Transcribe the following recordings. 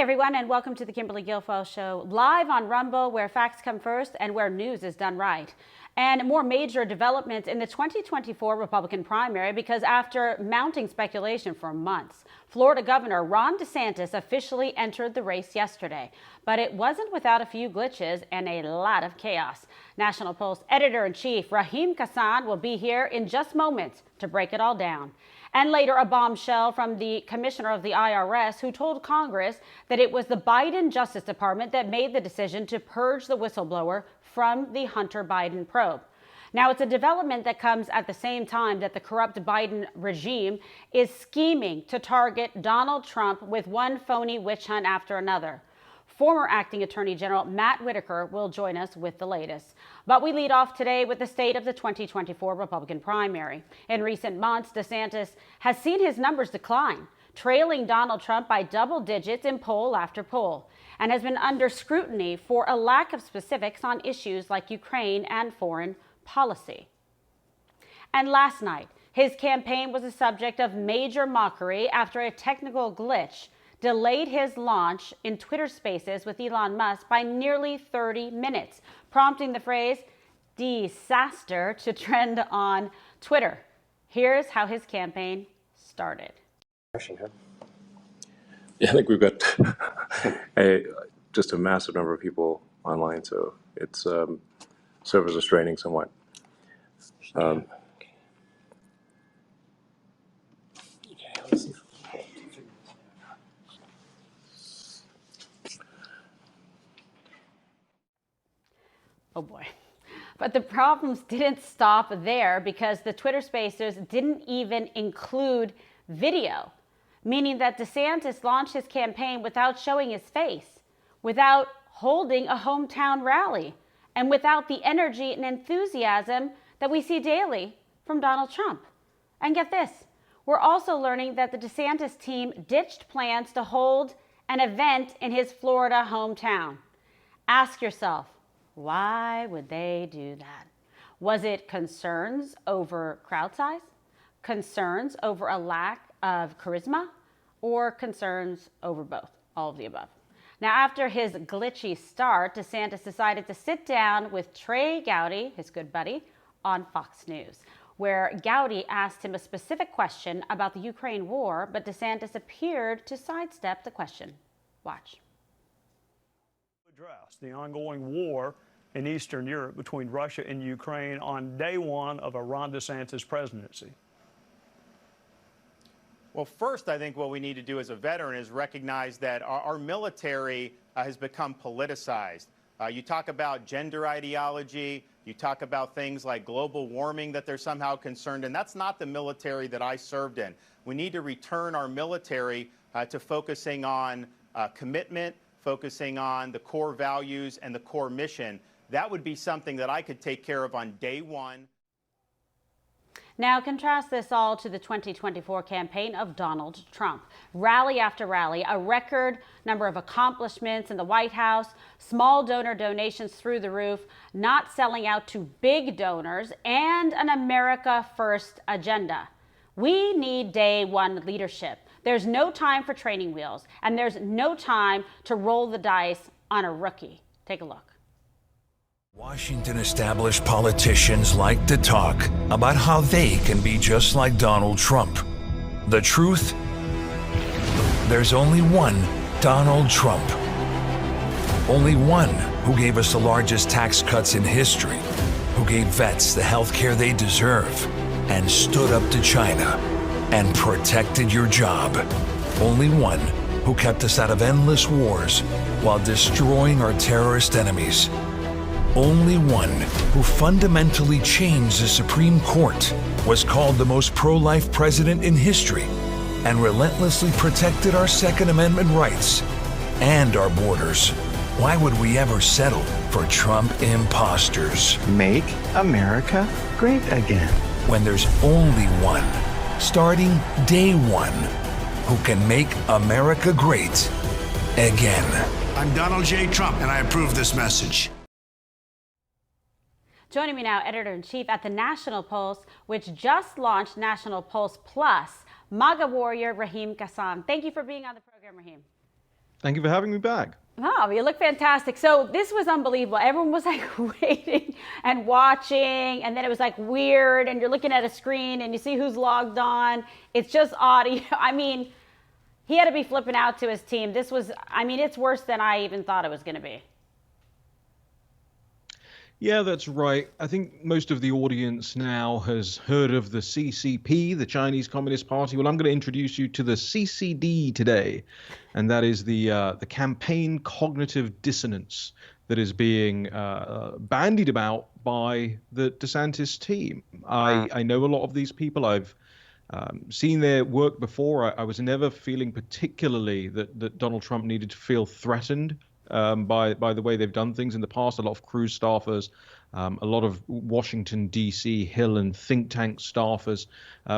everyone, and welcome to the Kimberly Guilfoyle Show, live on Rumble, where facts come first and where news is done right. And more major developments in the 2024 Republican primary, because after mounting speculation for months, Florida Governor Ron DeSantis officially entered the race yesterday. But it wasn't without a few glitches and a lot of chaos. National Post editor-in-chief Raheem Kassam will be here in just moments to break it all down. And later, a bombshell from the commissioner of the IRS, who told Congress that it was the Biden Justice Department that made the decision to purge the whistleblower from the Hunter Biden probe. Now, it's a development that comes at the same time that the corrupt Biden regime is scheming to target Donald Trump with one phony witch hunt after another. Former acting Attorney General Matt Whitaker will join us with the latest. But we lead off today with the state of the 2024 Republican primary. In recent months, DeSantis has seen his numbers decline, trailing Donald Trump by double digits in poll after poll, and has been under scrutiny for a lack of specifics on issues like Ukraine and foreign policy. And last night, his campaign was the subject of major mockery after a technical glitch delayed his launch in Twitter Spaces with Elon Musk by nearly 30 minutes, prompting the phrase "disaster" to trend on Twitter. Here's how his campaign started. Yeah, I think we've got just a massive number of people online, so it's servers are straining somewhat. Oh boy. But the problems didn't stop there, because the Twitter Spaces didn't even include video, meaning that DeSantis launched his campaign without showing his face, without holding a hometown rally, and without the energy and enthusiasm that we see daily from Donald Trump. And get this, we're also learning that the DeSantis team ditched plans to hold an event in his Florida hometown. Ask yourself, why would they do that? Was it concerns over crowd size, concerns over a lack of charisma, or concerns over both, all of the above? Now, after his glitchy start, DeSantis decided to sit down with Trey Gowdy, his good buddy, on Fox News, where Gowdy asked him a specific question about the Ukraine war, but DeSantis appeared to sidestep the question. Watch. Address the ongoing war in Eastern Europe between Russia and Ukraine on day one of a Ron DeSantis presidency? Well, first, I think what we need to do as a veteran is recognize that our military has become politicized. You talk about gender ideology, you talk about things like global warming that they're somehow concerned, and that's not the military that I served in. We need to return our military to focusing on commitment, focusing on the core values and the core mission. That would be something that I could take care of on day one. Now contrast this all to the 2024 campaign of Donald Trump. Rally after rally, a record number of accomplishments in the White House, small donor donations through the roof, not selling out to big donors, and an America First agenda. We need day one leadership. There's no time for training wheels, and there's no time to roll the dice on a rookie. Take a look. Washington established politicians like to talk about how they can be just like Donald Trump. The truth? There's only one Donald Trump. Only one who gave us the largest tax cuts in history, who gave vets the health care they deserve, and stood up to China and protected your job. Only one who kept us out of endless wars while destroying our terrorist enemies. Only one who fundamentally changed the Supreme Court, was called the most pro-life president in history, and relentlessly protected our Second Amendment rights and our borders. Why would we ever settle for Trump imposters? Make America great again. When there's only one, starting day one, who can make America great again. I'm Donald J. Trump, and I approve this message. Joining me now, editor-in-chief at the National Post, which just launched National Post Plus, MAGA warrior Raheem Kassam. Thank you for being on the program, Raheem. Thank you for having me back. Oh, you look fantastic. So this was unbelievable. Everyone was like waiting and watching, and then it was like weird, and you're looking at a screen and you see who's logged on. It's just audio. I mean, he had to be flipping out to his team. This was, I mean, it's worse than I even thought it was going to be. Yeah, that's right. I think most of the audience now has heard of the CCP, the Chinese Communist Party. Well, I'm going to introduce you to the CCD today, and that is the campaign cognitive dissonance that is being bandied about by the DeSantis team. I know a lot of these people. I've seen their work before. I was never feeling particularly that Donald Trump needed to feel threatened by the way they've done things in the past. A lot of Cruz staffers, a lot of Washington, D.C., Hill and think tank staffers.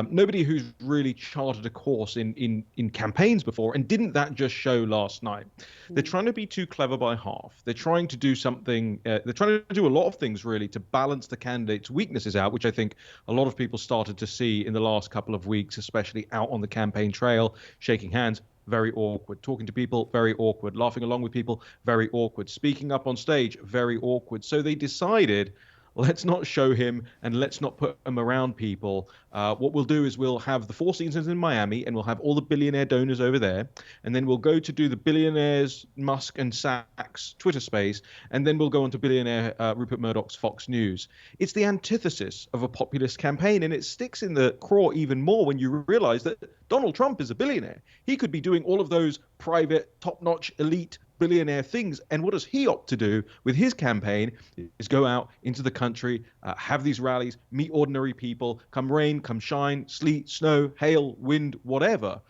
Nobody who's really charted a course in campaigns before. And didn't that just show last night? They're trying to be too clever by half. They're trying to do something. They're trying to do a lot of things, really, to balance the candidates' weaknesses out, which I think a lot of people started to see in the last couple of weeks, especially out on the campaign trail, shaking hands. Very awkward. Talking to people, very awkward. Laughing along with people, very awkward. Speaking up on stage, very awkward. So they decided, let's not show him and let's not put him around people. What we'll do is we'll have the Four Seasons in Miami and we'll have all the billionaire donors over there. And then we'll go to do the billionaires Musk and Sachs Twitter space. And then we'll go on to billionaire Rupert Murdoch's Fox News. It's the antithesis of a populist campaign. And it sticks in the craw even more when you realize that Donald Trump is a billionaire. He could be doing all of those private, top-notch, elite billionaire things. And what does he opt to do with his campaign is go out into the country, have these rallies, meet ordinary people, come rain, come shine, sleet, snow, hail, wind, whatever.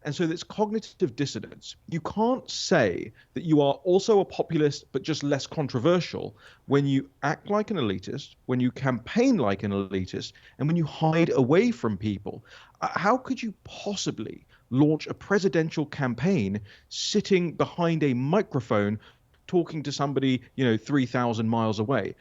And so there's cognitive dissonance. You can't say that you are also a populist, but just less controversial when you act like an elitist, when you campaign like an elitist, and when you hide away from people. How could you possibly launch a presidential campaign sitting behind a microphone talking to somebody, 3,000 miles away?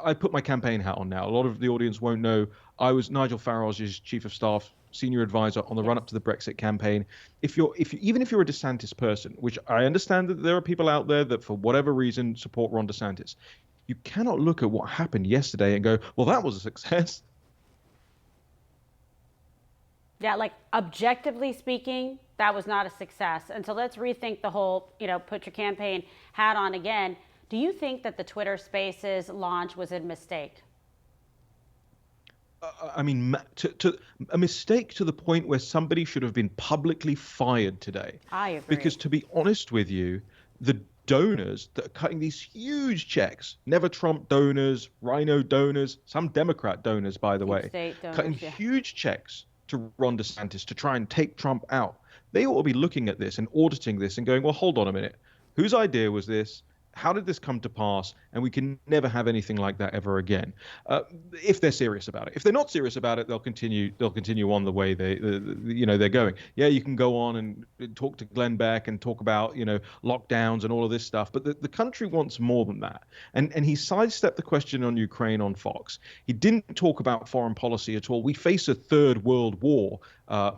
I put my campaign hat on now. A lot of the audience won't know I was Nigel Farage's chief of staff, senior advisor on the run up to the Brexit campaign. Even if you're a DeSantis person, which I understand that there are people out there that for whatever reason support Ron DeSantis, you cannot look at what happened yesterday and go, well, that was a success. Yeah, like objectively speaking, that was not a success. And so let's rethink the whole, put your campaign hat on again. Do you think that the Twitter Spaces launch was a mistake? I mean, to a mistake to the point where somebody should have been publicly fired today. I agree. Because to be honest with you, the donors that are cutting these huge checks, Never Trump donors, Rhino donors, some Democrat donors, by the way, donors, cutting huge checks to Ron DeSantis to try and take Trump out. They ought to be looking at this and auditing this and going, well, hold on a minute. Whose idea was this? How did this come to pass? And we can never have anything like that ever again. If they're serious about it. If they're not serious about it, they'll continue on the way they're going. Yeah, you can go on and talk to Glenn Beck and talk about lockdowns and all of this stuff, but the country wants more than that. And he sidestepped the question on Ukraine on Fox. He didn't talk about foreign policy at all. We face a third world war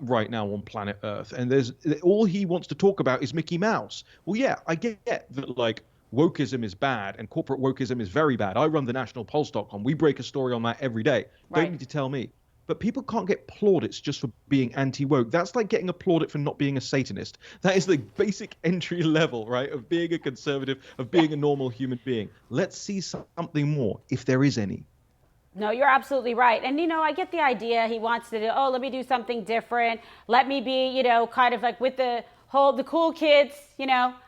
right now on planet Earth, and all he wants to talk about is Mickey Mouse. Well, yeah, I get that wokeism is bad and corporate wokeism is very bad. I run the nationalpulse.com. We break a story on that every day. Don't need to tell me. But people can't get plaudits just for being anti-woke. That's like getting a plaudit for not being a Satanist. That is the basic entry level, right, of being a conservative, of being a normal human being. Let's see something more, if there is any. No, you're absolutely right. And, I get the idea. He wants to do, let me do something different. Let me be, kind of like with the cool kids,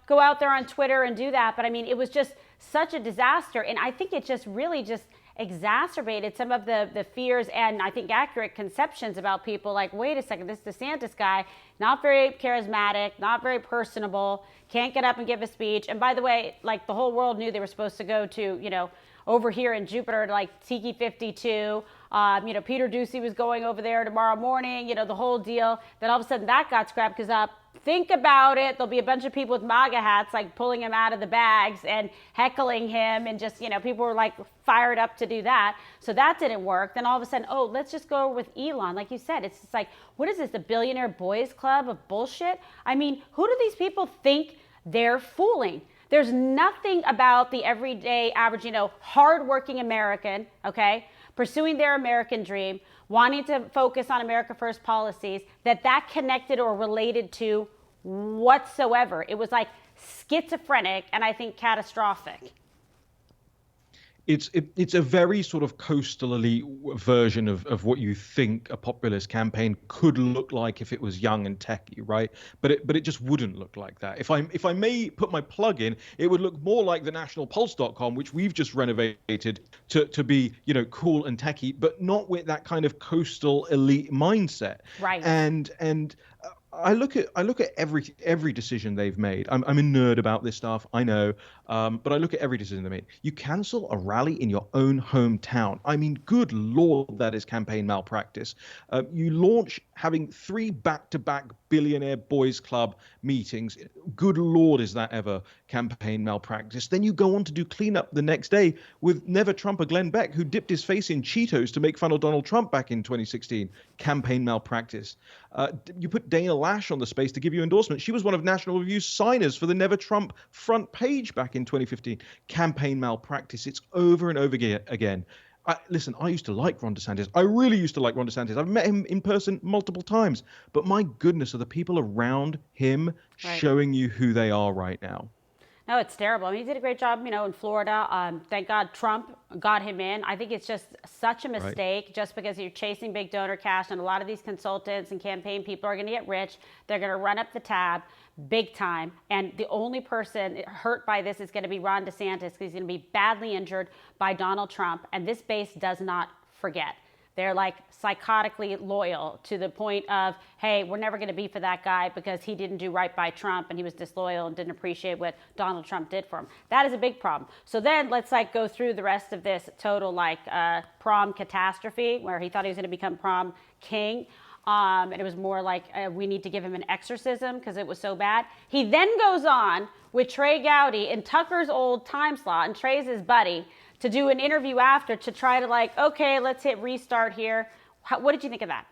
go out there on Twitter and do that. But I mean, it was just such a disaster. And I think it just really just exacerbated some of the fears and I think accurate conceptions about people like, wait a second, this DeSantis guy, not very charismatic, not very personable, can't get up and give a speech. And by the way, like the whole world knew they were supposed to go to, over here in Jupiter, like Tiki 52. Peter Doocy was going over there tomorrow morning, the whole deal. Then all of a sudden that got scrapped because think about it. There'll be a bunch of people with MAGA hats, like pulling him out of the bags and heckling him, and just, people were like fired up to do that. So that didn't work. Then all of a sudden, oh, let's just go with Elon. Like you said, it's just like, what is this, the billionaire boys club of bullshit? I mean, who do these people think they're fooling? There's nothing about the everyday average, hardworking American, okay, pursuing their American dream, wanting to focus on America First policies, that connected or related to whatsoever. It was like schizophrenic and I think catastrophic. It's a very sort of coastal elite version of what you think a populist campaign could look like if it was young and techy, right? But it just wouldn't look like that. If I may put my plug in, it would look more like the nationalpulse.com, which we've just renovated to be, cool and techy, but not with that kind of coastal elite mindset. Right. And I look at every decision they've made. I'm a nerd about this stuff, I know, but I look at every decision they made. You cancel a rally in your own hometown. I mean, good Lord, that is campaign malpractice. You launch having 3 back-to-back billionaire boys club meetings. Good Lord, is that ever campaign malpractice? Then you go on to do cleanup the next day with never Trumper Glenn Beck, who dipped his face in Cheetos to make fun of Donald Trump back in 2016. Campaign malpractice. You put Dana Lash on the space to give you endorsement. She was one of National Review's signers for the Never Trump front page back in 2015. Campaign malpractice. It's over and over again. Listen, I used to like Ron DeSantis. I really used to like Ron DeSantis. I've met him in person multiple times. But my goodness, are the people around him showing you who they are right now? No, it's terrible. I mean, he did a great job, in Florida. Thank God Trump got him in. I think it's just such a mistake just because you're chasing big donor cash, and a lot of these consultants and campaign people are going to get rich. They're going to run up the tab big time. And the only person hurt by this is going to be Ron DeSantis, because he's going to be badly injured by Donald Trump. And this base does not forget. They're like psychotically loyal to the point of, hey, we're never going to be for that guy because he didn't do right by Trump and he was disloyal and didn't appreciate what Donald Trump did for him. That is a big problem. So then let's go through the rest of this total prom catastrophe, where he thought he was going to become prom king. And it was more like we need to give him an exorcism because it was so bad. He then goes on with Trey Gowdy in Tucker's old time slot, and Trey's his buddy, to do an interview after to try to okay, let's hit restart here. What did you think of that?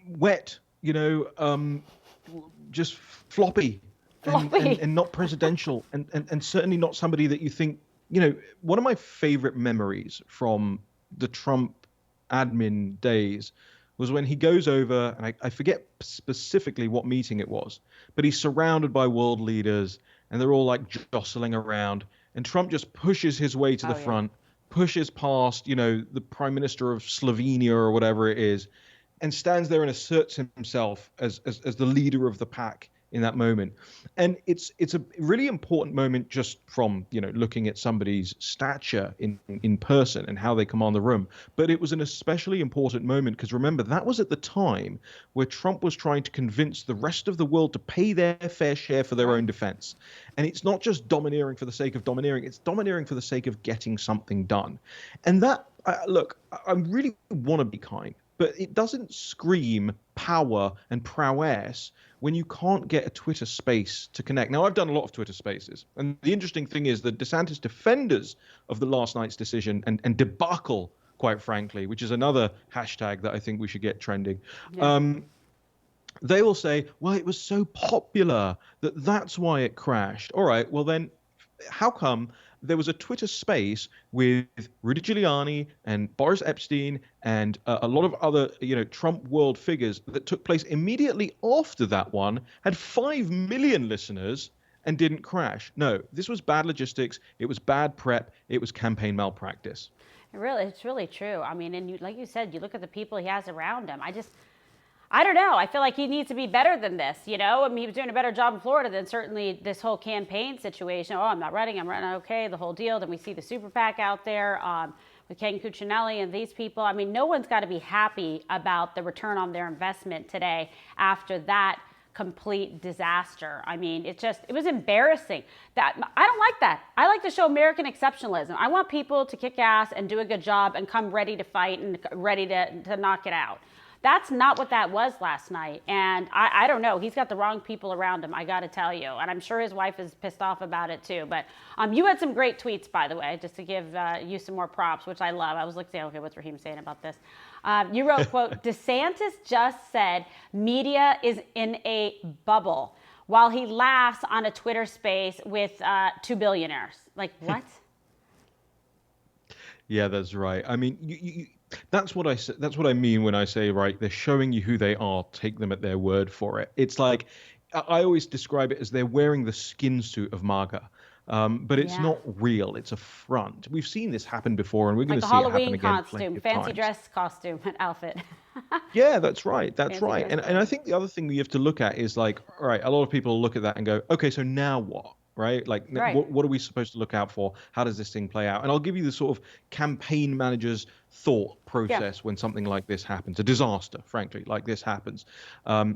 Wet, just floppy. And not presidential, and certainly not somebody that you think, one of my favorite memories from the Trump admin days was when he goes over, and I forget specifically what meeting it was, but he's surrounded by world leaders, and they're all jostling around, and Trump just pushes his way to the front, pushes past, the prime minister of Slovenia or whatever it is, and stands there and asserts himself as the leader of the pack in that moment. And it's a really important moment just from, looking at somebody's stature in person and how they command the room. But it was an especially important moment because, remember, that was at the time where Trump was trying to convince the rest of the world to pay their fair share for their own defense. And it's not just domineering for the sake of domineering, it's domineering for the sake of getting something done. And that, look, I really want to be kind, but it doesn't scream power and prowess when you can't get a Twitter space to connect. Now, I've done a lot of Twitter spaces, and the interesting thing is that DeSantis defenders of the last night's decision and debacle, quite frankly, which is another hashtag that I think we should get trending, they will say, well, it was so popular that's why it crashed. All right, well then, how come there was a Twitter space with Rudy Giuliani and Boris Epstein and a lot of other, Trump world figures that took place immediately after that one, had 5 million listeners and didn't crash? No, this was bad logistics. It was bad prep. It was campaign malpractice. It's really true. I mean, and like you said, you look at the people he has around him. I don't know. I feel like he needs to be better than this, I mean, he was doing a better job in Florida than certainly this whole campaign situation. Oh, I'm not running. I'm running. Okay, the whole deal. Then we see the super PAC out there with Ken Cuccinelli and these people. I mean, no one's got to be happy about the return on their investment today after that complete disaster. I mean, it was embarrassing. I don't like that. I like to show American exceptionalism. I want people to kick ass and do a good job and come ready to fight and ready to knock it out. That's not what that was last night. And I don't know. He's got the wrong people around him, I got to tell you. And I'm sure his wife is pissed off about it too. But you had some great tweets, by the way, just to give you some more props, which I love. I was looking, okay, what's Raheem saying about this? You wrote, quote, DeSantis just said media is in a bubble while he laughs on a Twitter space with 2 billionaires. Like, what? Yeah, that's right. I mean, that's what I mean when I say, right, they're showing you who they are. Take them at their word for it. It's like, I always describe it as they're wearing the skin suit of MAGA. But it's not real. It's a front. We've seen this happen before, and we're going to see it happen again. Halloween costume, fancy dress costume, outfit. Yeah, that's right. That's right. And dress. I think the other thing we have to look at is like, all right, a lot of people look at that and go, okay, so now what? Right? Like, Right. What are we supposed to look out for? How does this thing play out? And I'll give you the sort of campaign manager's thought process when something like this happens, a disaster, frankly, like this happens.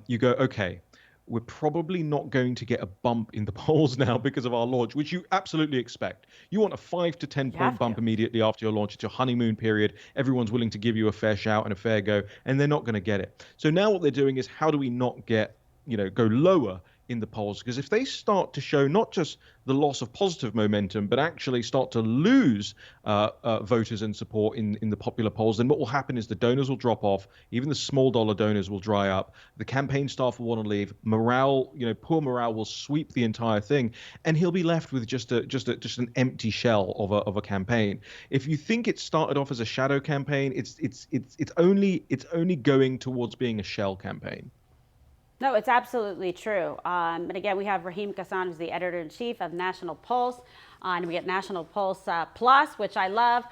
You go, okay, we're probably not going to get a bump in the polls now because of our launch, which you absolutely expect. You want a 5 to 10 point bump immediately after your launch. It's your honeymoon period. Everyone's willing to give you a fair shout and a fair go, and they're not going to get it. So now what they're doing is, how do we not get, go lower in the polls? Because if they start to show not just the loss of positive momentum, but actually start to lose voters and support in the popular polls, then what will happen is the donors will drop off. Even the small dollar donors will dry up. The campaign staff will want to leave. Morale, poor morale will sweep the entire thing, and he'll be left with just an empty shell of a campaign. If you think it started off as a shadow campaign, it's only going towards being a shell campaign. No, it's absolutely true. And again, we have Raheem Kassam, who's the editor-in-chief of National Pulse. And we get National Pulse Plus, which I love.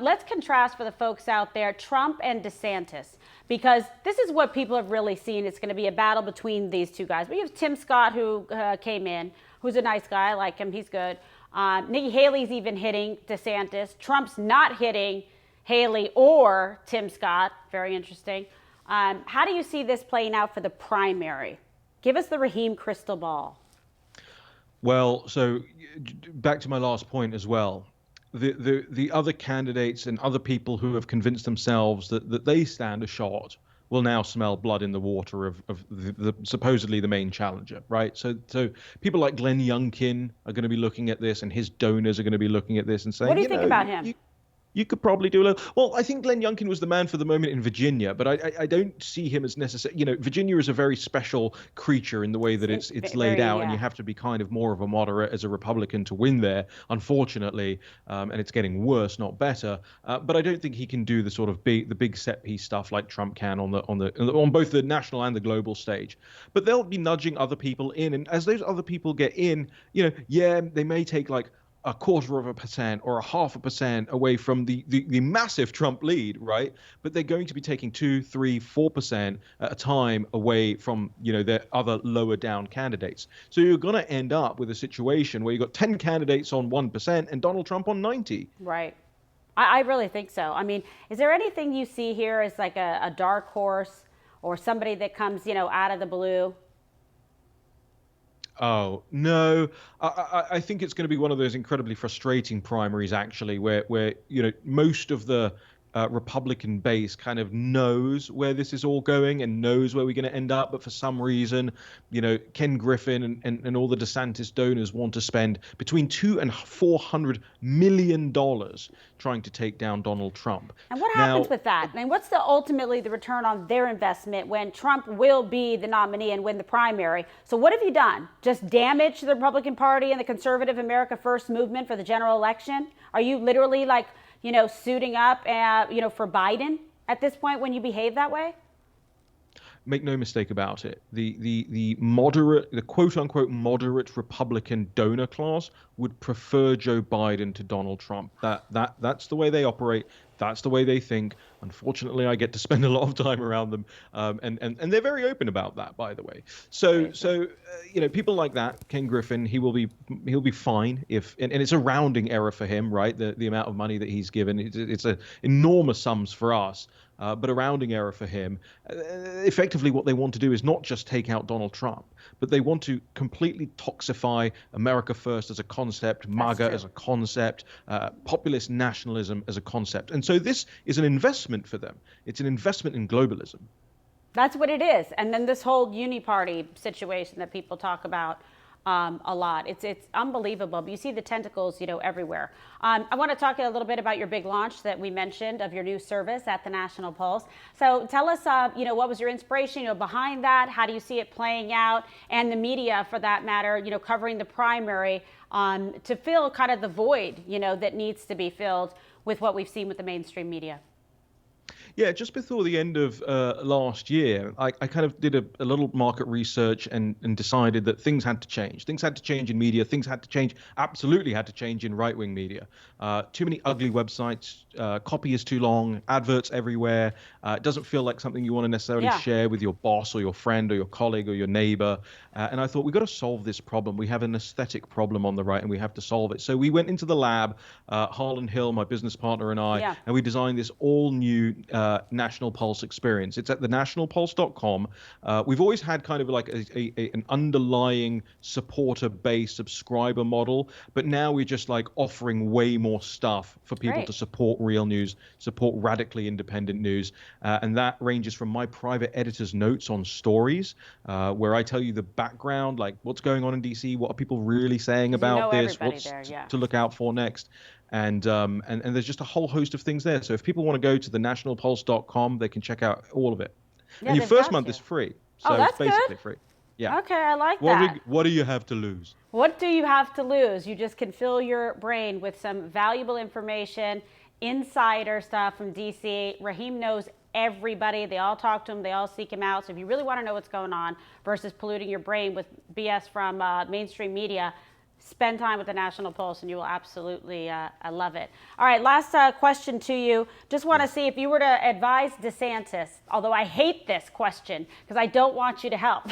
Let's contrast for the folks out there, Trump and DeSantis, because this is what people have really seen. It's going to be a battle between these two guys. We have Tim Scott, who came in, who's a nice guy. I like him. He's good. Nikki Haley's even hitting DeSantis. Trump's not hitting Haley or Tim Scott. Very interesting. How do you see this playing out for the primary? Give us the Raheem crystal ball. Well, so back to my last point as well. The other candidates and other people who have convinced themselves that they stand a shot will now smell blood in the water of the supposedly the main challenger, right? So people like Glenn Youngkin are going to be looking at this, and his donors are going to be looking at this and saying, what do you think about him? You could probably do a little. Well, I think Glenn Youngkin was the man for the moment in Virginia, but I don't see him as necessary. Virginia is a very special creature in the way that it's laid out, and you have to be kind of more of a moderate as a Republican to win there, unfortunately. And it's getting worse, not better. But I don't think he can do the sort of the big set piece stuff like Trump can on both the national and the global stage. But they'll be nudging other people in, and as those other people get in, they may take like 0.25% or 0.5% away from the massive Trump lead, right? But they're going to be taking 2, 3, 4% at a time away from, their other lower down candidates. So you're going to end up with a situation where you've got 10 candidates on 1% and Donald Trump on 90. Right. I really think so. I mean, is there anything you see here as like a dark horse or somebody that comes, out of the blue? Oh, no. I think it's going to be one of those incredibly frustrating primaries, actually, where most of the Republican base kind of knows where this is all going and knows where we're going to end up. But for some reason, Ken Griffin and all the DeSantis donors want to spend between $200 and $400 million trying to take down Donald Trump. And what happens with that? I mean, what's ultimately the return on their investment when Trump will be the nominee and win the primary? So what have you done? Just damage the Republican Party and the conservative America First movement for the general election? Are you literally suiting up, for Biden at this point when you behave that way? Make no mistake about it. The quote unquote moderate Republican donor class would prefer Joe Biden to Donald Trump. That's the way they operate. That's the way they think. Unfortunately, I get to spend a lot of time around them, and they're very open about that, by the way. So people like that, Ken Griffin, he'll be fine and it's a rounding error for him, right? The amount of money that he's given, it's enormous sums for us. But a rounding error for him. Effectively, what they want to do is not just take out Donald Trump, but they want to completely toxify America First as a concept, MAGA as a concept, populist nationalism as a concept. And so this is an investment for them. It's an investment in globalism. That's what it is. And then this whole uni-party situation that people talk about a lot. It's unbelievable. But you see the tentacles, everywhere. I want to talk a little bit about your big launch that we mentioned of your new service at the National Pulse. So tell us, what was your inspiration, behind that? How do you see it playing out? And the media, for that matter, covering the primary to fill kind of the void, that needs to be filled with what we've seen with the mainstream media. Yeah, just before the end of last year, I kind of did a little market research and decided that things had to change. Things had to change in media. Things had to change, absolutely had to change in right-wing media. Too many ugly websites. Copy is too long. Adverts everywhere. It doesn't feel like something you want to necessarily share with your boss or your friend or your colleague or your neighbor. And I thought, we've got to solve this problem. We have an aesthetic problem on the right, and we have to solve it. So we went into the lab, Harlan Hill, my business partner, and I, and we designed this all-new National Pulse experience. It's at thenationalpulse.com. We've always had kind of like an underlying supporter-based subscriber model, but now we're just like offering way more stuff for people to support real news, support radically independent news. And that ranges from my private editor's notes on stories, where I tell you the background, like what's going on in DC, what are people really saying about this, what's to look out for next. And there's just a whole host of things there. So if people want to go to thenationalpulse.com, they can check out all of it. And your first month is free. So it's basically free. Yeah. Okay, I like that. What do you have to lose? What do you have to lose? You just can fill your brain with some valuable information, insider stuff from DC. Raheem knows everybody. They all talk to him. They all seek him out. So if you really want to know what's going on versus polluting your brain with BS from mainstream media, spend time with the National Pulse and you will absolutely love it. All right, last question to you. Just want to see if you were to advise DeSantis, although I hate this question because I don't want you to help.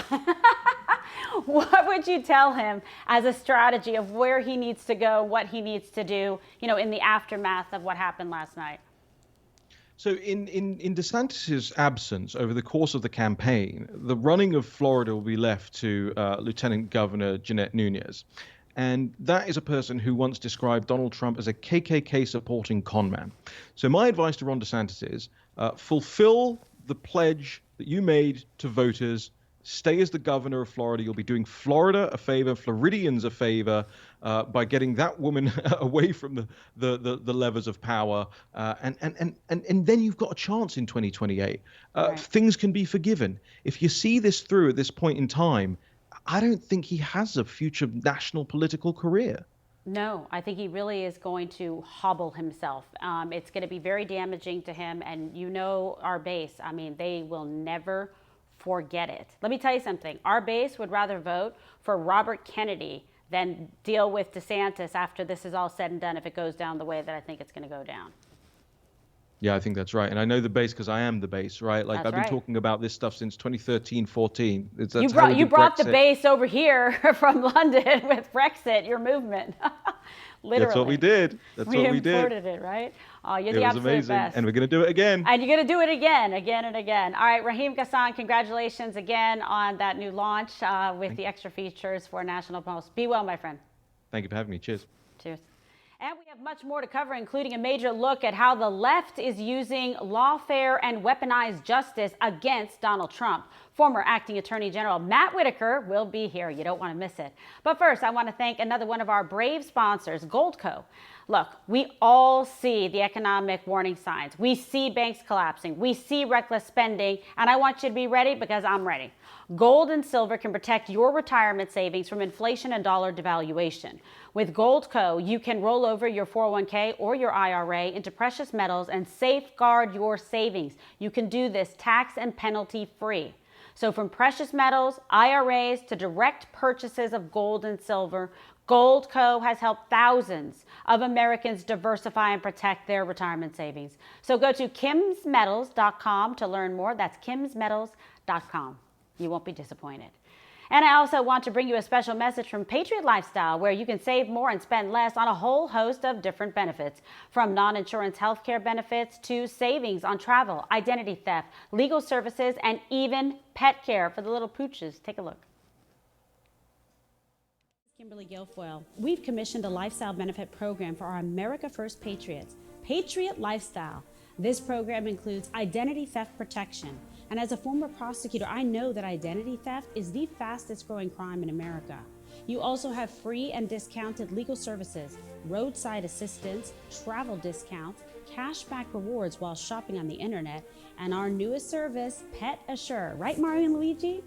What would you tell him as a strategy of where he needs to go, what he needs to do, in the aftermath of what happened last night? So in DeSantis' absence over the course of the campaign, the running of Florida will be left to Lieutenant Governor Jeanette Nunez. And that is a person who once described Donald Trump as a KKK supporting conman. So my advice to Ron DeSantis is fulfill the pledge that you made to voters. Stay as the governor of Florida. You'll be doing Florida a favor, Floridians a favor, by getting that woman away from the levers of power. And then you've got a chance in 2028. Things can be forgiven. If you see this through at this point in time, I don't think he has a future national political career. No, I think he really is going to hobble himself. It's going to be very damaging to him. And our base, they will never forget it. Let me tell you something. Our base would rather vote for Robert Kennedy than deal with DeSantis after this is all said and done if it goes down the way that I think it's going to go down. Yeah, I think that's right. And I know the base because I am the base, right? Like I've been talking about this stuff since 2013, 14. You brought the base over here from London with Brexit, your movement. Literally. That's what we did. That's what we did. We imported it, right? Oh, you're the absolute amazing. Best. And we're going to do it again. And you're going to do it again and again. All right, Raheem Ghassan, congratulations again on that new launch with the extra features for National Pulse. Be well, my friend. Thank you for having me. Cheers. Cheers. And we have much more to cover, including a major look at how the left is using lawfare and weaponized justice against Donald Trump. Former acting Attorney General Matt Whitaker will be here. You don't want to miss it. But first, I want to thank another one of our brave sponsors, Goldco. Look, we all see the economic warning signs. We see banks collapsing. We see reckless spending. And I want you to be ready because I'm ready. Gold and silver can protect your retirement savings from inflation and dollar devaluation. With Goldco, you can roll over your 401k or your IRA into precious metals and safeguard your savings. You can do this tax and penalty free. So from precious metals, IRAs to direct purchases of gold and silver, Goldco has helped thousands of Americans diversify and protect their retirement savings. So go to kimsmetals.com to learn more. That's kimsmetals.com. You won't be disappointed. And I also want to bring you a special message from Patriot Lifestyle, where you can save more and spend less on a whole host of different benefits, from non-insurance healthcare benefits to savings on travel, identity theft, legal services, and even pet care for the little pooches. Take a look. Kimberly Guilfoyle. We've commissioned a lifestyle benefit program for our America First Patriots, Patriot Lifestyle. This program includes identity theft protection, And as a former prosecutor, I know that identity theft is the fastest growing crime in America. You also have free and discounted legal services, roadside assistance, travel discounts, cashback rewards while shopping on the internet, and our newest service, Pet Assure, right, Mario and Luigi?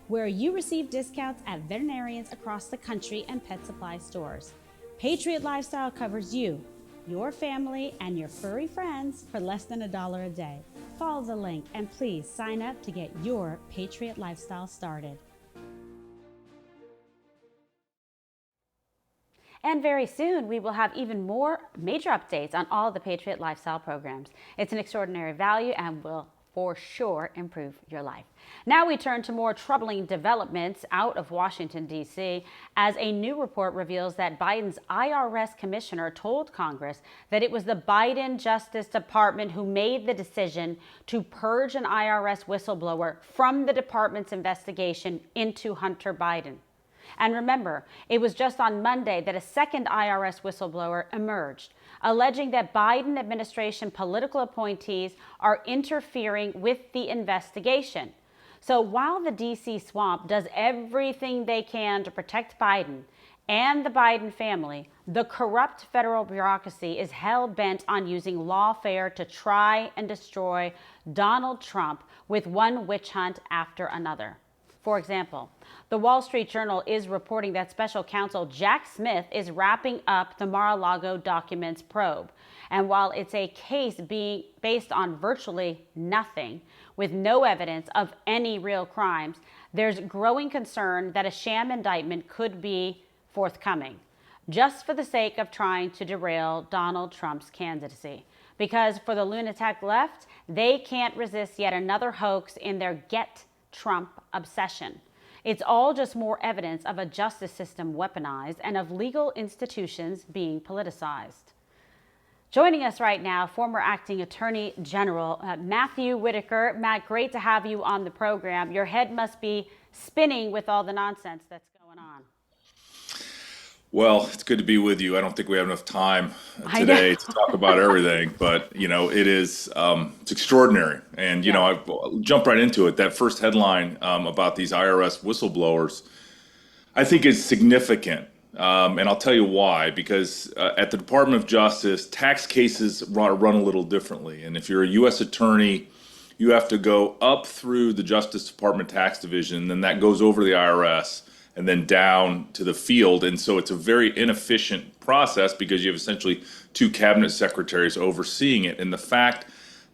Where you receive discounts at veterinarians across the country and pet supply stores. Patriot Lifestyle covers you, your family, and your furry friends for less than $1 a day. Follow the link and please sign up to get your Patriot Lifestyle started. And very soon, we will have even more major updates on all of the Patriot Lifestyle programs. It's an extraordinary value and will for sure improve your life. Now we turn to more troubling developments out of Washington, D.C., as a new report reveals that Biden's IRS commissioner told Congress that it was the Biden Justice Department who made the decision to purge an IRS whistleblower from the department's investigation into Hunter Biden. And remember, it was just on Monday that a second IRS whistleblower emerged, alleging that Biden administration political appointees are interfering with the investigation. So while the D.C. swamp does everything they can to protect Biden and the Biden family, the corrupt federal bureaucracy is hell-bent on using lawfare to try and destroy Donald Trump with one witch hunt after another. For example, the Wall Street Journal is reporting that special counsel Jack Smith is wrapping up the Mar-a-Lago documents probe. And while it's a case being based on virtually nothing, with no evidence of any real crimes, there's growing concern that a sham indictment could be forthcoming, just for the sake of trying to derail Donald Trump's candidacy. Because for the lunatic left, they can't resist yet another hoax in their Get Trump obsession. It's all just more evidence of a justice system weaponized and of legal institutions being politicized. Joining us right now, former acting Attorney General Matthew Whitaker. Matt, great to have you on the program. Your head must be spinning with all the nonsense that's going on. Well, it's good to be with you. I don't think we have enough time today to talk about everything, but it is it's extraordinary. And I'll jump right into it. That first headline about these IRS whistleblowers, I think is significant, and I'll tell you why. Because at the Department of Justice, tax cases run a little differently, and if you're a U.S. attorney, you have to go up through the Justice Department Tax Division, and then that goes over the IRS. And then down to the field. And so it's a very inefficient process because you have essentially two cabinet secretaries overseeing it. And the fact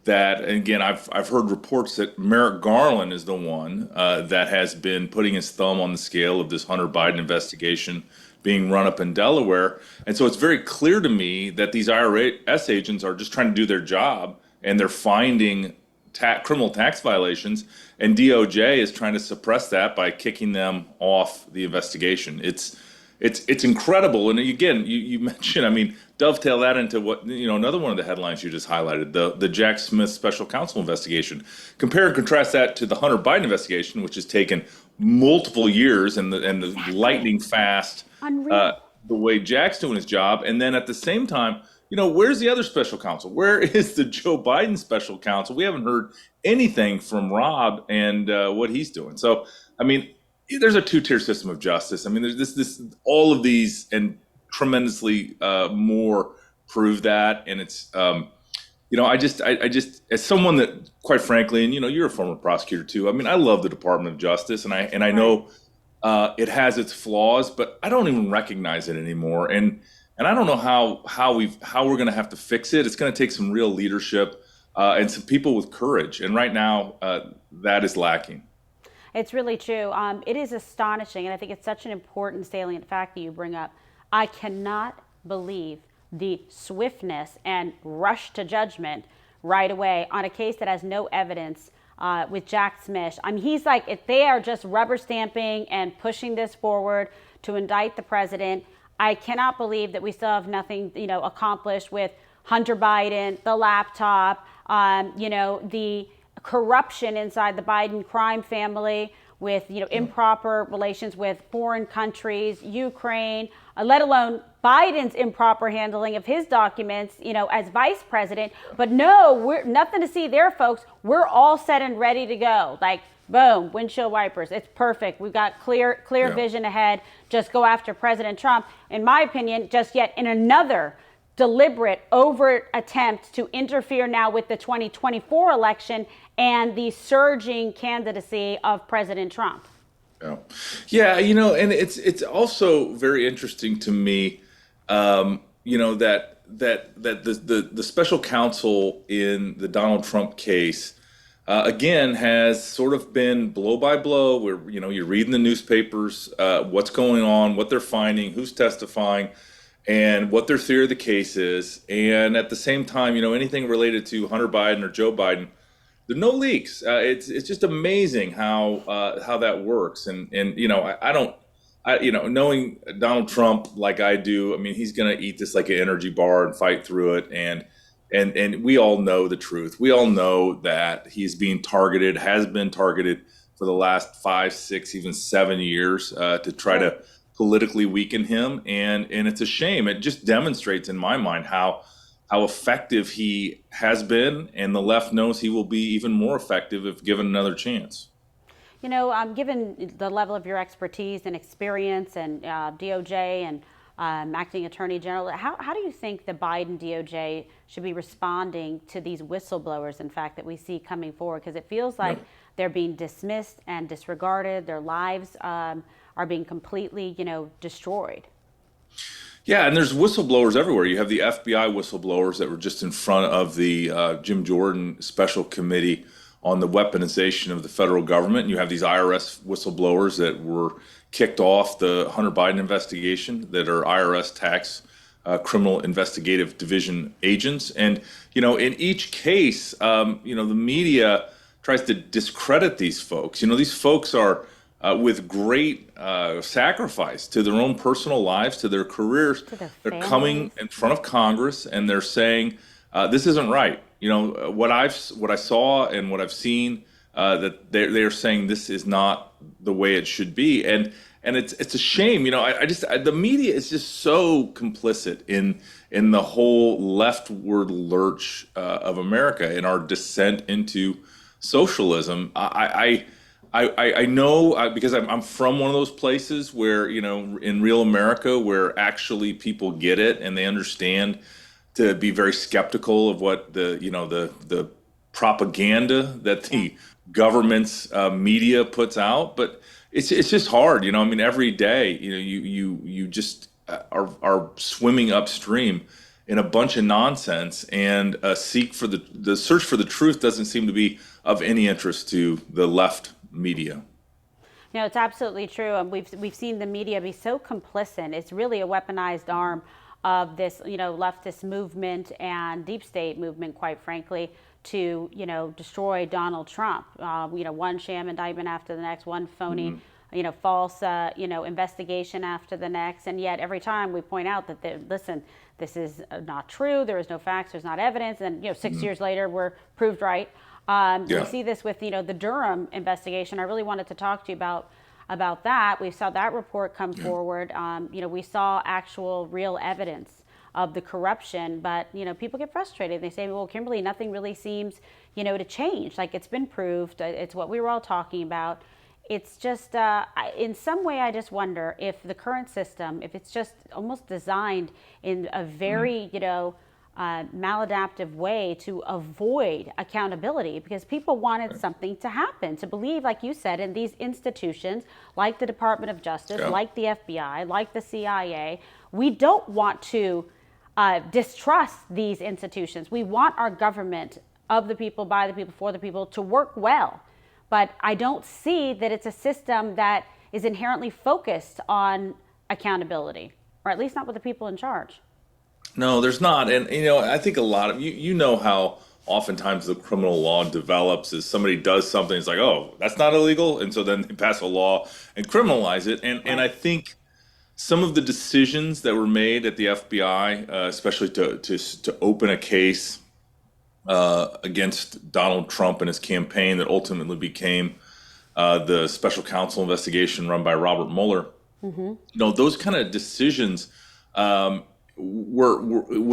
that, and again, I've heard reports that Merrick Garland is the one that has been putting his thumb on the scale of this Hunter Biden investigation being run up in Delaware. And so it's very clear to me that these IRS agents are just trying to do their job, and they're finding criminal tax violations, and DOJ is trying to suppress that by kicking them off the investigation. It's incredible. And again, you mentioned, dovetail that into what, another one of the headlines you just highlighted, the Jack Smith special counsel investigation. Compare and contrast that to the Hunter Biden investigation, which has taken multiple years and the lightning fast, the way Jack's doing his job. And then at the same time, where's the other special counsel? Where is the Joe Biden special counsel? We haven't heard anything from Rob and what he's doing. So, there's a two-tier system of justice. There's this all of these and tremendously more prove that. And it's, I just, as someone that, quite frankly, and you're a former prosecutor too. I love the Department of Justice, and I know it has its flaws, but I don't even recognize it anymore. And I don't know how we're going to have to fix it. It's going to take some real leadership and some people with courage. And right now, that is lacking. It's really true. It is astonishing, and I think it's such an important salient fact that you bring up. I cannot believe the swiftness and rush to judgment right away on a case that has no evidence with Jack Smith. He's like, if they are just rubber stamping and pushing this forward to indict the president. I cannot believe that we still have nothing, accomplished with Hunter Biden, the laptop, the corruption inside the Biden crime family with, improper relations with foreign countries, Ukraine, let alone Biden's improper handling of his documents, as vice president. But no, we're nothing to see there, folks. We're all set and ready to go. Like, boom, windshield wipers. It's perfect. We've got clear vision ahead. Just go after President Trump. In my opinion, just yet in another deliberate, overt attempt to interfere now with the 2024 election and the surging candidacy of President Trump. Yeah, and it's also very interesting to me, that the special counsel in the Donald Trump case, again, has sort of been blow by blow, where you're reading the newspapers, what's going on, what they're finding, who's testifying, and what their theory of the case is. And at the same time, anything related to Hunter Biden or Joe Biden, there are no leaks. It's just amazing how that works. And knowing Donald Trump like I do, I mean, he's going to eat this like an energy bar and fight through it. And we all know the truth. We all know that he's being targeted, has been targeted for the last 5, 6, even 7 years to try to politically weaken him. And it's a shame. It just demonstrates in my mind how effective he has been, and the left knows he will be even more effective if given another chance. Given the level of your expertise and experience and DOJ and acting attorney general, how do you think the Biden DOJ should be responding to these whistleblowers, in fact, that we see coming forward? Because it feels like they're being dismissed and disregarded. Their lives are being completely, destroyed. Yeah, and there's whistleblowers everywhere. You have the FBI whistleblowers that were just in front of the Jim Jordan Special Committee on the weaponization of the federal government. And you have these IRS whistleblowers that were kicked off the Hunter Biden investigation that are IRS tax criminal investigative division agents. And, in each case, the media tries to discredit these folks. These folks are with great sacrifice to their own personal lives, to their careers. They're coming in front of Congress and they're saying, this isn't right. What I saw and what I've seen, that they're saying this is not the way it should be. And it's a shame. The media is just so complicit in the whole leftward lurch of America, in our descent into socialism. I know because I'm from one of those places where, in real America, where actually people get it and they understand to be very skeptical of what the propaganda that the government's media puts out. But it's just hard, every day, you just are swimming upstream in a bunch of nonsense, and the search for the truth doesn't seem to be of any interest to the left media. It's absolutely true. And we've seen the media be so complicit. It's really a weaponized arm of this, leftist movement and deep state movement, quite frankly, to, destroy Donald Trump. One sham indictment after the next, one phony, false, investigation after the next. And yet every time we point out that, listen, this is not true. There is no facts. There's not evidence. And, 6 years later, we're proved right. We see this with, the Durham investigation. I really wanted to talk to you about that. We saw that report come forward. We saw actual real evidence of the corruption, but, people get frustrated. They say, well, Kimberly, nothing really seems, to change. Like, it's been proved. It's what we were all talking about. It's just, in some way, I just wonder if the current system, if it's just almost designed in a very, maladaptive way to avoid accountability, because people wanted something to happen, to believe, like you said, in these institutions like the Department of Justice, like the FBI, like the CIA. We don't want to distrust these institutions. We want our government, of the people, by the people, for the people, to work well. But I don't see that it's a system that is inherently focused on accountability, or at least not with the people in charge. No, there's not. And, I think a lot of you know how oftentimes the criminal law develops is somebody does something. It's like, oh, that's not illegal. And so then they pass a law and criminalize it. And I think some of the decisions that were made at the FBI, especially to open a case against Donald Trump and his campaign that ultimately became the special counsel investigation run by Robert Mueller, those kind of decisions was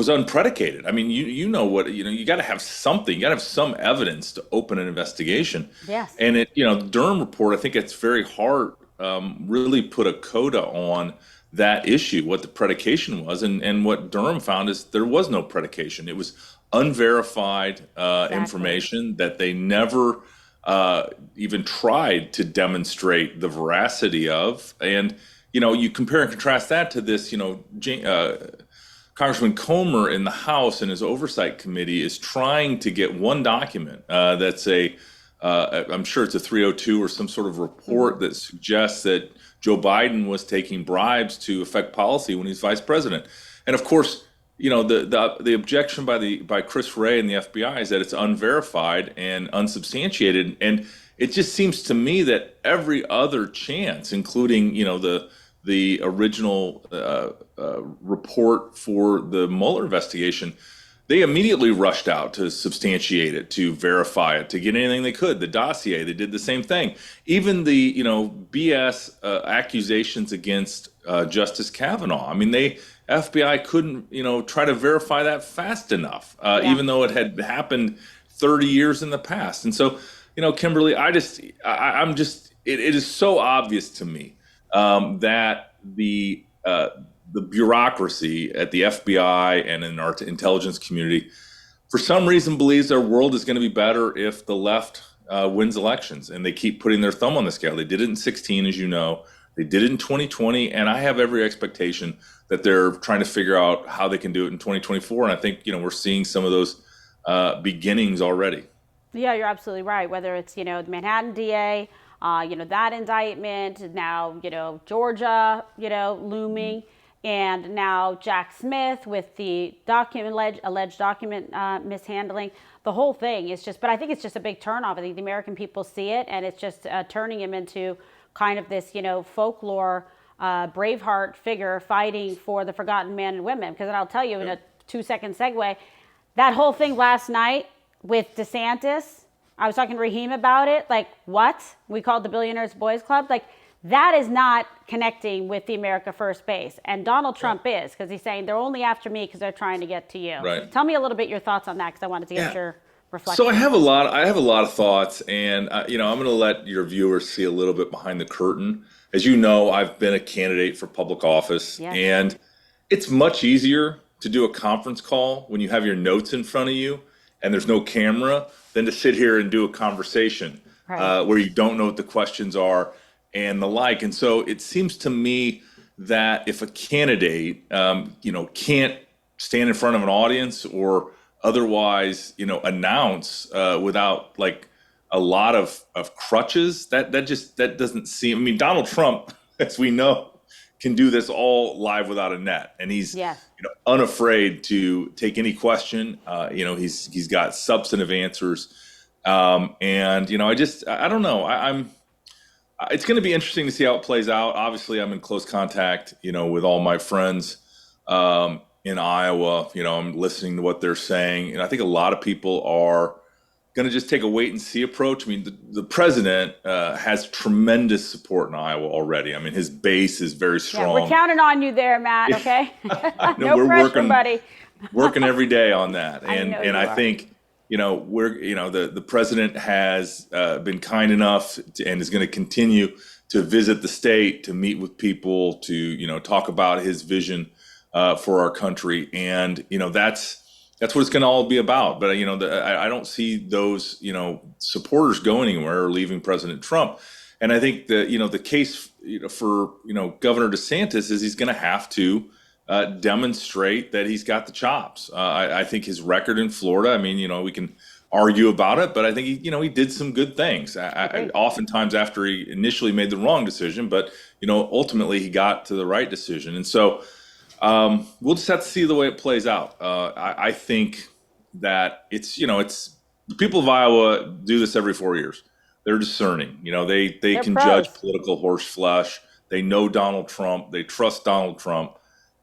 unpredicated. I mean, you know what, you got to have something, you got to have some evidence to open an investigation. Yes. And the Durham report, I think it's very hard, really put a coda on that issue, what the predication was. And what Durham found is there was no predication. It was unverified information that they never even tried to demonstrate the veracity of. And, you compare and contrast that to this, Congressman Comer in the House and his oversight committee is trying to get one document that's I'm sure it's a 302 or some sort of report that suggests that Joe Biden was taking bribes to affect policy when he's vice president. And of course, the objection by Chris Wray and the FBI is that it's unverified and unsubstantiated. And it just seems to me that every other chance, including the original report for the Mueller investigation, they immediately rushed out to substantiate it, to verify it, to get anything they could. The dossier, they did the same thing. Even the BS accusations against Justice Kavanaugh. I mean, FBI couldn't try to verify that fast enough, even though it had happened 30 years in the past. And so, Kimberly, I'm just it is so obvious to me that the bureaucracy at the FBI and in our intelligence community, for some reason, believes our world is going to be better if the left wins elections, and they keep putting their thumb on the scale. They did it in 2016, as you know. They did it in 2020, and I have every expectation that they're trying to figure out how they can do it in 2024. And I think we're seeing some of those beginnings already. Yeah, you're absolutely right. Whether it's the Manhattan DA, that indictment, now Georgia, looming, and now Jack Smith with the alleged document mishandling. The whole thing is just, but I think it's just a big turnoff. I think the American people see it, and it's just turning him into kind of this folklore Braveheart figure fighting for the forgotten men and women. Because I'll tell you in a 2-second segue, that whole thing last night with DeSantis, I was talking to Raheem about it. Like, what? We called the Billionaires Boys Club. Like, that is not connecting with the America First base. And Donald Trump is, because he's saying they're only after me because they're trying to get to you. Right. Tell me a little bit your thoughts on that, because I wanted to get your reflection. So I have a lot of thoughts, and I'm going to let your viewers see a little bit behind the curtain. As you know, I've been a candidate for public office, and it's much easier to do a conference call when you have your notes in front of you and there's no camera than to sit here and do a conversation where you don't know what the questions are and the like. And so it seems to me that if a candidate, can't stand in front of an audience or otherwise, announce without like a lot of crutches, that doesn't seem. I mean, Donald Trump, as we know, can do this all live without a net, and he's unafraid to take any question. He's got substantive answers, and I don't know. It's going to be interesting to see how it plays out. Obviously, I'm in close contact, with all my friends in Iowa. I'm listening to what they're saying, and I think a lot of people are going to just take a wait and see approach. I mean, the president has tremendous support in Iowa already. I mean, his base is very strong. Yeah, we're counting on you there, Matt. Okay, no we're pressure, working, buddy. Working every day on that, and I think the president has been kind enough and is going to continue to visit the state, to meet with people, to talk about his vision for our country, and that's what it's going to all be about. But I don't see those supporters going anywhere or leaving President Trump. And I think that the case for Governor DeSantis is he's going to have to demonstrate that he's got the chops. I think his record in Florida. I mean, we can argue about it, but I think he did some good things. Oftentimes after he initially made the wrong decision, but ultimately he got to the right decision. And so we'll just have to see the way it plays out. I think that it's the people of Iowa do this every 4 years. They're discerning. They can pros. Judge political horse flesh. They know Donald Trump. They trust Donald Trump.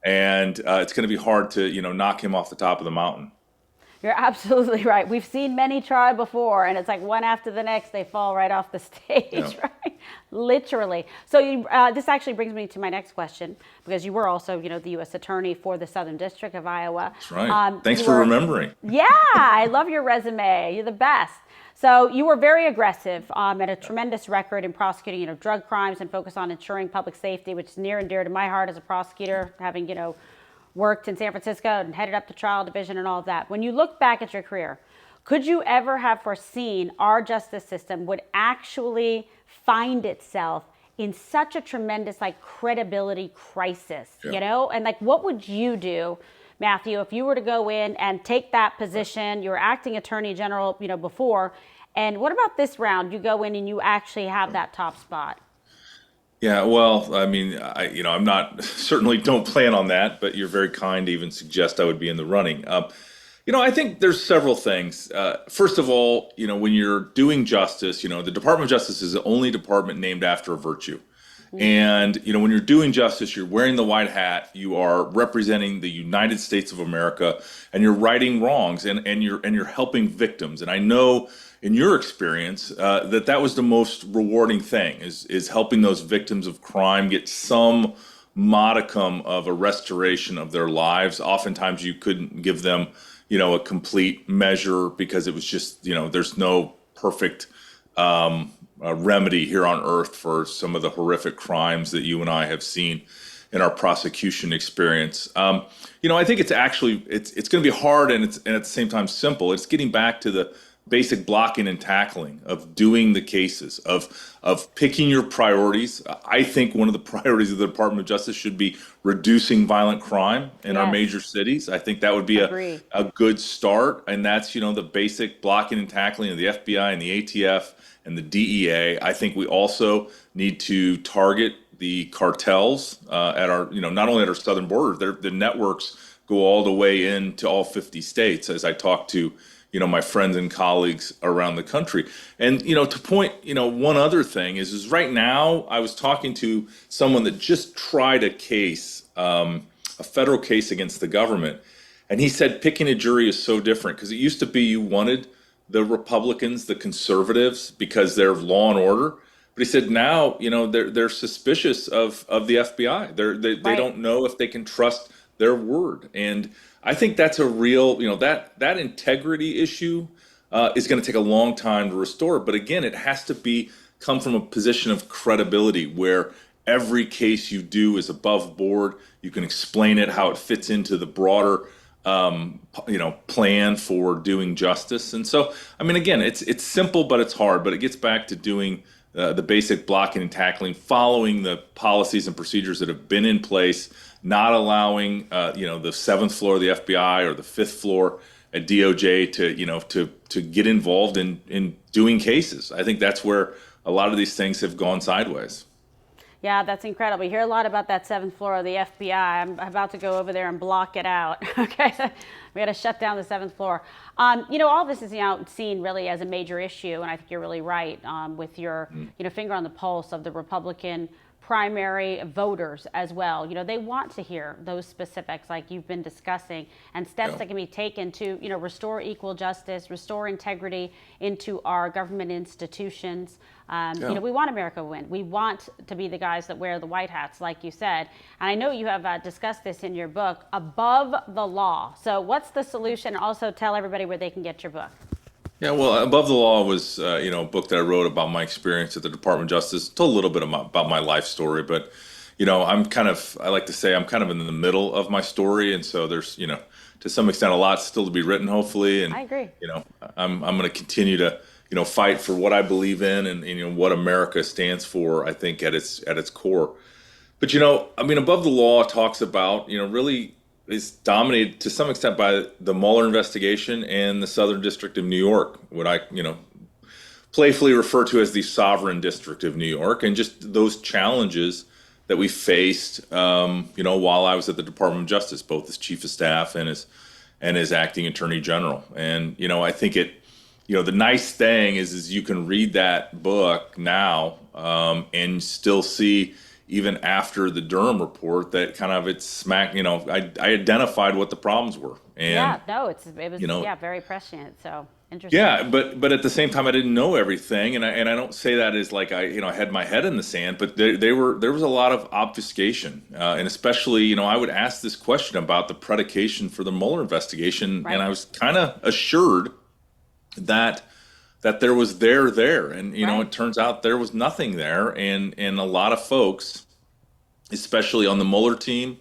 And it's going to be hard to, knock him off the top of the mountain. You're absolutely right. We've seen many try before, and it's like one after the next, they fall right off the stage, right? Literally. So this actually brings me to my next question, because you were also, the U.S. Attorney for the Southern District of Iowa. That's right. Thanks for remembering. Yeah, I love your resume. You're the best. So you were very aggressive and a tremendous record in prosecuting, drug crimes and focus on ensuring public safety, which is near and dear to my heart as a prosecutor, having, worked in San Francisco and headed up the trial division and all of that. When you look back at your career, could you ever have foreseen our justice system would actually find itself in such a tremendous credibility crisis, And what would you do, Matthew, if you were to go in and take that position? You were acting attorney general, before. And what about this round? You go in and you actually have that top spot. Yeah, well, I mean, I'm not, certainly don't plan on that, but you're very kind to even suggest I would be in the running. I think there's several things. First of all, when you're doing justice, the Department of Justice is the only department named after a virtue. And, when you're doing justice, you're wearing the white hat, you are representing the United States of America, and you're righting wrongs, and you're helping victims. And I know in your experience that was the most rewarding thing, is helping those victims of crime get some modicum of a restoration of their lives. Oftentimes you couldn't give them, a complete measure because it was just, there's no perfect remedy here on earth for some of the horrific crimes that you and I have seen in our prosecution experience. I think it's actually, it's going to be hard and at the same time simple. It's getting back to the basic blocking and tackling of doing the cases, of picking your priorities. I think one of the priorities of the Department of Justice should be reducing violent crime in our major cities. I think that would be a good start. And that's, the basic blocking and tackling of the FBI and the ATF and the DEA. I think we also need to target the cartels at our, not only at our southern border, the networks go all the way into all 50 states, as I talk to my friends and colleagues around the country. And, to point, one other thing is right now I was talking to someone that just tried a case, a federal case against the government. And he said picking a jury is so different because it used to be you wanted the Republicans, the conservatives, because they're law and order. But he said now, they're suspicious of the FBI. They don't know if they can trust their word. And I think that's a real, that integrity issue is going to take a long time to restore. But again, it has to come from a position of credibility where every case you do is above board. You can explain it, how it fits into the broader, plan for doing justice. And so, I mean, again, it's simple, but it's hard. But it gets back to doing the basic blocking and tackling, following the policies and procedures that have been in place, not allowing, the seventh floor of the FBI or the fifth floor at DOJ to get involved in doing cases. I think that's where a lot of these things have gone sideways. Yeah, that's incredible. You hear a lot about that seventh floor of the FBI. I'm about to go over there and block it out. Okay, we got to shut down the seventh floor. All this is seen really as a major issue, and I think you're really right with your finger on the pulse of the Republican primary voters as well. They want to hear those specifics like you've been discussing, and steps that can be taken to restore equal justice, restore integrity into our government institutions. We want America to win. We want to be the guys that wear the white hats, like you said. And I know you have discussed this in your book, Above the Law. So what's the solution? Also tell everybody where they can get your book. Yeah, well, Above the Law was, a book that I wrote about my experience at the Department of Justice. Told a little bit about my life story, but, I like to say I'm kind of in the middle of my story. And so there's, to some extent, a lot still to be written, hopefully. And, I agree. I'm going to continue to, fight for what I believe in and, what America stands for, I think, at its core. But, Above the Law talks about, really is dominated to some extent by the Mueller investigation and the Southern District of New York, what I, playfully refer to as the Sovereign District of New York, and just those challenges that we faced, while I was at the Department of Justice, both as Chief of Staff and as Acting Attorney General. And, I think the nice thing is you can read that book now and still see even after the Durham report, that kind of it smacked, I identified what the problems were. And, Yeah, no, it was very prescient. So interesting. yeah, but at the same time, I didn't know everything, and I don't say that as like I had my head in the sand, but there was a lot of obfuscation, and especially I would ask this question about the predication for the Mueller investigation, Right. and I was kind of assured that there was there, and Right. it turns out there was nothing there, and a lot of folks, especially on the Mueller team.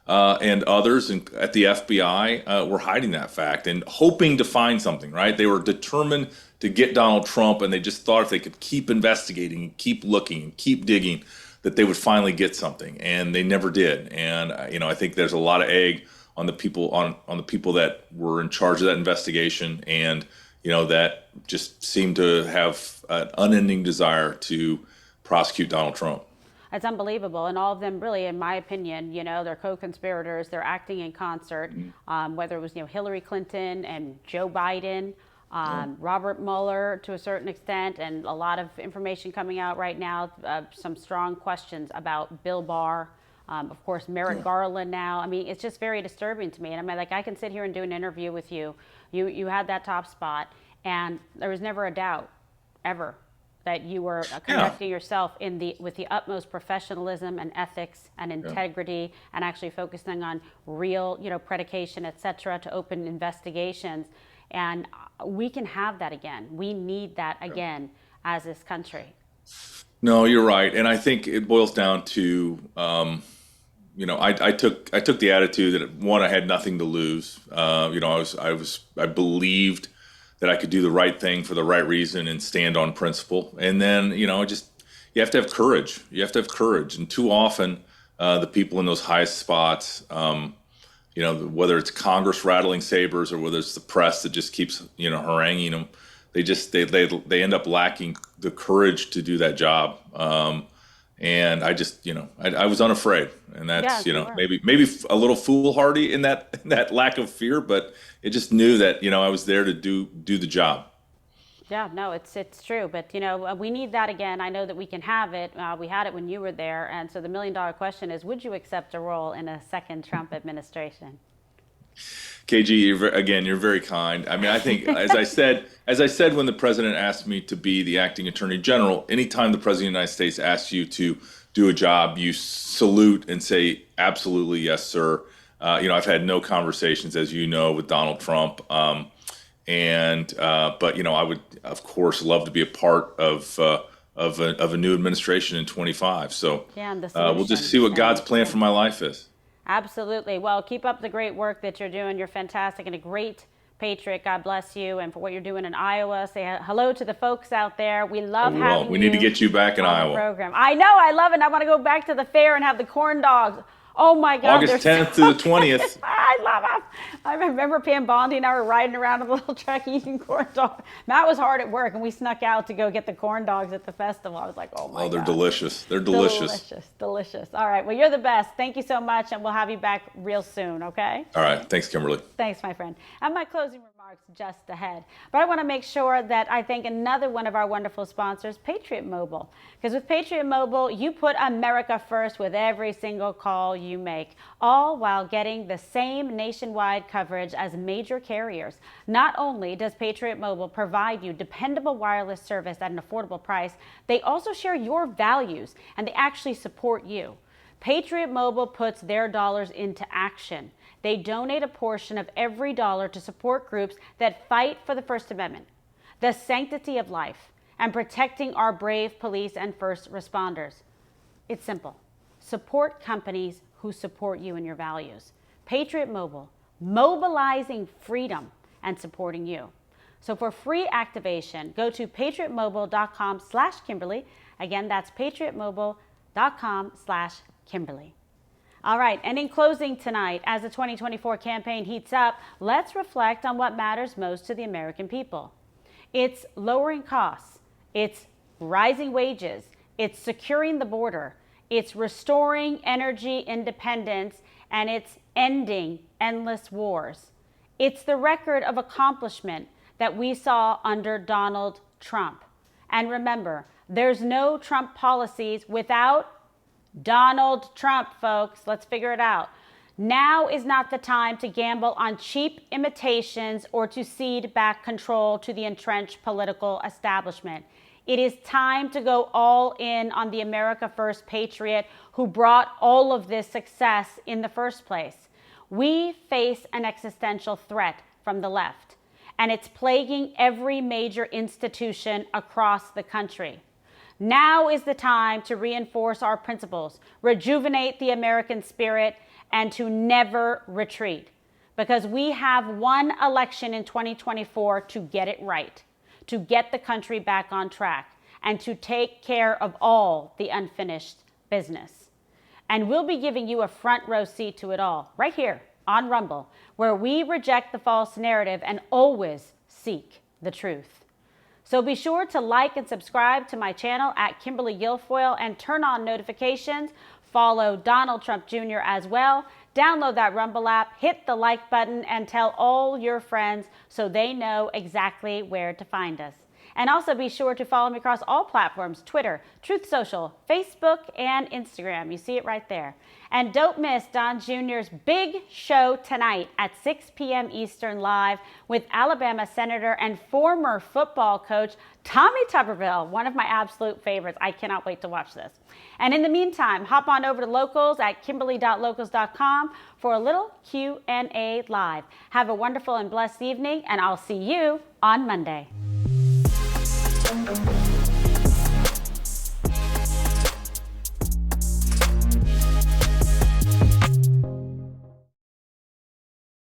And others at the FBI were hiding that fact and hoping to find something, right? They were determined to get Donald Trump, and they just thought if they could keep investigating and keep looking and keep digging, that they would finally get something, and they never did. And I think there's a lot of egg on the people on the people that were in charge of that investigation, and that just seemed to have an unending desire to prosecute Donald Trump. It's unbelievable. And all of them really, in my opinion, they're co-conspirators. They're acting in concert, whether it was, Hillary Clinton and Joe Biden, Robert Mueller to a certain extent, and a lot of information coming out right now, some strong questions about Bill Barr, of course, Merrick Garland now. I mean, it's just very disturbing to me. And I mean, like, I can sit here and do an interview with you. You had that top spot, and there was never a doubt, ever, that you were conducting yourself with the utmost professionalism and ethics and integrity, and actually focusing on real, predication, et cetera, to open investigations. And we can have that again. We need that again as this country. No, you're right, and I think it boils down to, I took the attitude that, one, I had nothing to lose. I believed that I could do the right thing for the right reason and stand on principle. And then, you have to have courage. You have to have courage. And too often, the people in those highest spots, whether it's Congress rattling sabers or whether it's the press that just keeps, haranguing them, they end up lacking the courage to do that job. And I just, I was unafraid, and that's, maybe a little foolhardy in that lack of fear, but it just knew that, I was there to do the job. Yeah, no, it's true. But, we need that again. I know that we can have it. We had it when you were there. And so the $1 million question is, would you accept a role in a second Trump administration? KG, you're very kind. I mean, I think, as I said when the president asked me to be the acting attorney general, anytime the president of the United States asks you to do a job, you salute and say, absolutely, yes, sir. I've had no conversations, as you know, with Donald Trump. But I would, of course, love to be a part of a new administration in 25. So we'll just see what God's plan for my life is. Absolutely. Well, keep up the great work that you're doing. You're fantastic and a great patriot. God bless you. And for what you're doing in Iowa, say hello to the folks out there. We love having you. We need to get you back in Iowa. Program. I know. I love it. I want to go back to the fair and have the corn dogs. Oh my God. August 10th to the 20th. I love them. I remember Pam Bondi and I were riding around in a little truck eating corn dogs. Matt was hard at work and we snuck out to go get the corn dogs at the festival. I was like, oh my God. Oh, they're delicious. They're delicious. Delicious. All right. Well, you're the best. Thank you so much. And we'll have you back real soon. Okay? All right. Thanks, Kimberly. Thanks, my friend. And my closing remarks just ahead. But I want to make sure that I thank another one of our wonderful sponsors, Patriot Mobile. Because with Patriot Mobile, you put America first with every single call you make, all while getting the same nationwide coverage as major carriers. Not only does Patriot Mobile provide you dependable wireless service at an affordable price, they also share your values and they actually support you. Patriot Mobile puts their dollars into action. They donate a portion of every dollar to support groups that fight for the First Amendment, the sanctity of life, and protecting our brave police and first responders. It's simple. Support companies who support you and your values. Patriot Mobile, mobilizing freedom and supporting you. So for free activation, go to patriotmobile.com/Kimberly. Again, that's patriotmobile.com/Kimberly. All right, and in closing tonight, as the 2024 campaign heats up, let's reflect on what matters most to the American people. It's lowering costs, it's rising wages, it's securing the border, it's restoring energy independence, and it's ending endless wars. It's the record of accomplishment that we saw under Donald Trump. And remember, there's no Trump policies without Donald Trump, folks. Let's figure it out. Now is not the time to gamble on cheap imitations or to cede back control to the entrenched political establishment. It is time to go all in on the America First patriot who brought all of this success in the first place. We face an existential threat from the left, and it's plaguing every major institution across the country. Now is the time to reinforce our principles, rejuvenate the American spirit, and to never retreat. Because we have one election in 2024 to get it right, to get the country back on track, and to take care of all the unfinished business. And we'll be giving you a front row seat to it all, right here on Rumble, where we reject the false narrative and always seek the truth. So be sure to like and subscribe to my channel at Kimberly Guilfoyle and turn on notifications. Follow Donald Trump Jr. as well. Download that Rumble app, hit the like button, and tell all your friends so they know exactly where to find us. And also be sure to follow me across all platforms: Twitter, Truth Social, Facebook, and Instagram. You see it right there. And don't miss Don Jr.'s big show tonight at 6 p.m. Eastern live with Alabama Senator and former football coach Tommy Tuberville, one of my absolute favorites. I cannot wait to watch this. And in the meantime, hop on over to Locals at kimberly.locals.com for a little Q&A live. Have a wonderful and blessed evening, and I'll see you on Monday.